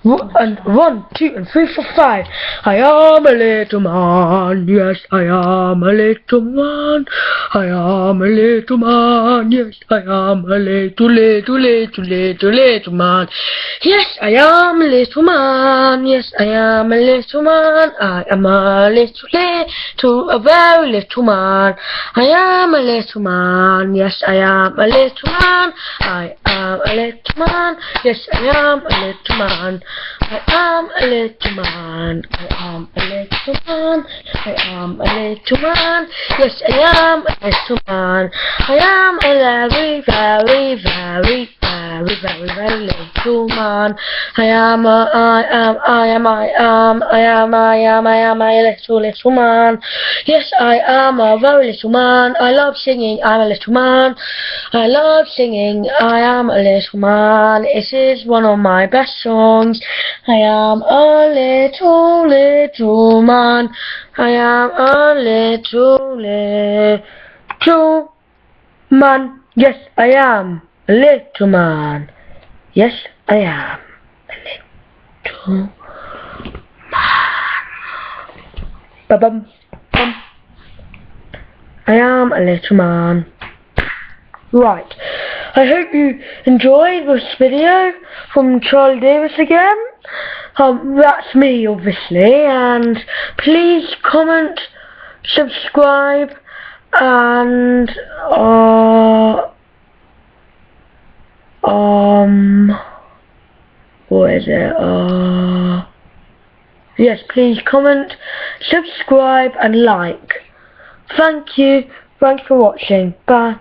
And 1, 2, and 3, 4, 5. I am a little man. Yes, I am a little man. I am a little man. Yes, I am a little man. Yes, I am a little man. Yes, I am a little man. I am a a very little man. I am a little man. Yes, I am a little man. I am a little man. Yes, I am a little man. I am a little man. I am a little man. I am a little man. Yes, I am a little man. I am a very little man. I am a little man. Yes, I am a very little man. I love singing. I'm a little man. I love singing. I am a little man. This is one of my best songs. I am a little man. I am a little man. Yes, I am a little man. Yes, I am a little man. Ba-bum, bum. I am a little man. Right. I hope you enjoyed this video from Charlie Davis again. That's me, obviously. And please comment, subscribe, and what is it? Yes, please comment, subscribe, and like. Thank you. Thanks for watching. Bye.